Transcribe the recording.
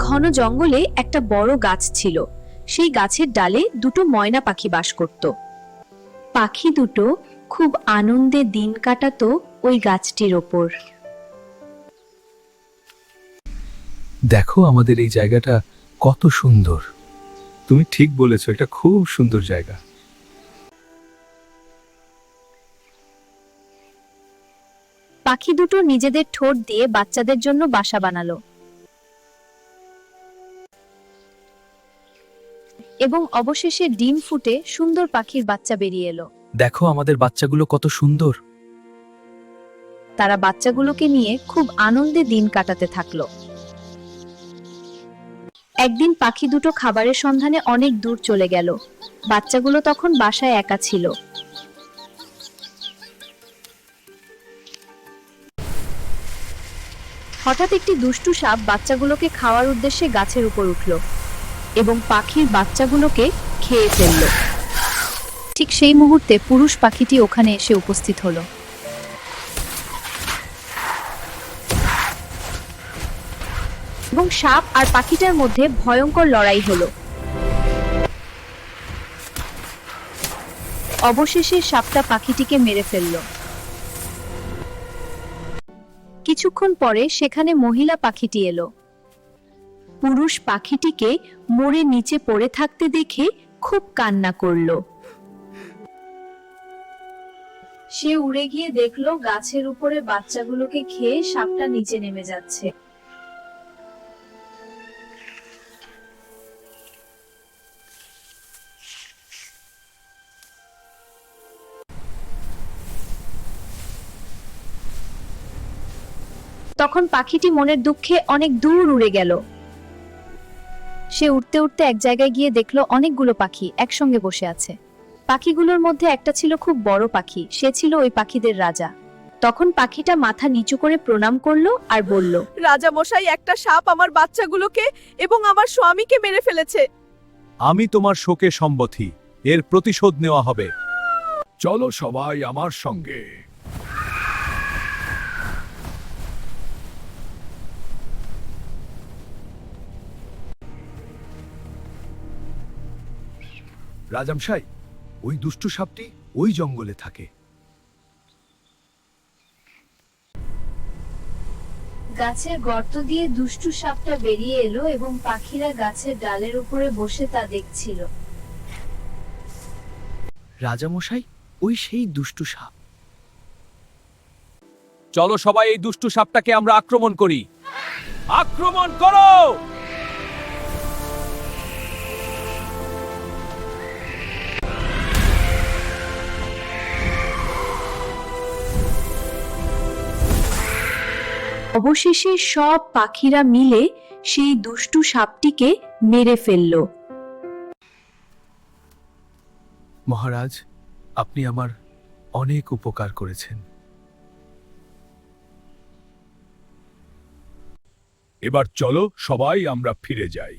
ঘন জঙ্গলে একটা বড় গাছ ছিল। সেই গাছের ডালে দুটো ময়না পাখি বাস করত। পাখি দুটো খুব আনন্দে দিন কাটাতো ওই গাছটির ওপর। দেখো আমাদের এই জায়গাটা কত সুন্দর। তুমি ঠিক বলেছো, এটা খুব সুন্দর জায়গা। পাখি দুটো নিজেদের ঠোঁট দিয়ে বাচ্চাদের জন্য বাসা বানালো এবং অবশেষে ডিম ফুটে সুন্দর পাখির বাচ্চা বেরিয়ে এলো। দেখো আমাদের বাচ্চাগুলো কত সুন্দর। তারা বাচ্চাগুলোকে নিয়ে খুব আনন্দে দিন কাটাতে থাকলো। একদিন পাখি দুটো খাবারের সন্ধানে অনেক দূর চলে গেল। বাচ্চাগুলো তখন বাসায় একা ছিল। হঠাৎ একটি দুষ্টু সাপ বাচ্চাগুলোকে খাওয়ার উদ্দেশ্যে গাছের উপর উঠল এবং পাখির বাচ্চাগুলোকে খেয়ে ফেলল। ঠিক সেই মুহূর্তে পুরুষ পাখিটি ওখানে এসে উপস্থিত হলো। এবং সাপ আর পাখিটার মধ্যে ভয়ঙ্কর লড়াই হলো। অবশেষে সাপটা পাখিটিকে মেরে ফেলল। কিছুক্ষণ পরে সেখানে মহিলা পাখিটি এলো। পুরুষ পাখিটিকে মরে নিচে পড়ে থাকতে দেখে খুব কান্না করলো। সে উড়ে গিয়ে দেখলো গাছের উপরে বাচ্চাগুলোকে খেয়ে সাপটা নিচে নেমে যাচ্ছে। তখন পাখিটি মনের দুঃখে অনেক দূর উড়ে গেল। সে উড়তে উড়তে এক জায়গায় গিয়ে দেখলো অনেকগুলো পাখি একসঙ্গে বসে আছে। পাখিগুলোর মধ্যে একটা ছিল খুব বড় পাখি, সে ছিল ওই পাখিদের রাজা। তখন পাখিটা মাথা নিচু করে প্রণাম করলো আর বলল, রাজা মশাই, একটা সাপ আমার বাচ্চাগুলোকে এবং আমার স্বামীকে মেরে ফেলেছে। আমি তোমার শোকে সম্মতি, এর প্রতিশোধ নেওয়া হবে। চলো সবাই আমার সঙ্গে। রাজামশাই, ওই দুষ্টু সাপটি ওই জঙ্গলে থাকে। গাছের গর্ত দিয়ে দুষ্টু সাপটা বেরিয়ে এলো এবং পাখিরা গাছের ডালের উপরে বসে তা দেখছিল। রাজামশাই, ওই সেই দুষ্টু সাপ। চলো সবাই এই দুষ্টু সাপটাকে আমরা আক্রমণ করি। আক্রমণ করো! অবশেষে সব পাখিরা মিলে সেই দুষ্টু সাপটিকে মেরে ফেলল। মহারাজ, আপনি আমার অনেক উপকার করেছেন। এবার চলো সবাই আমরা ফিরে যাই।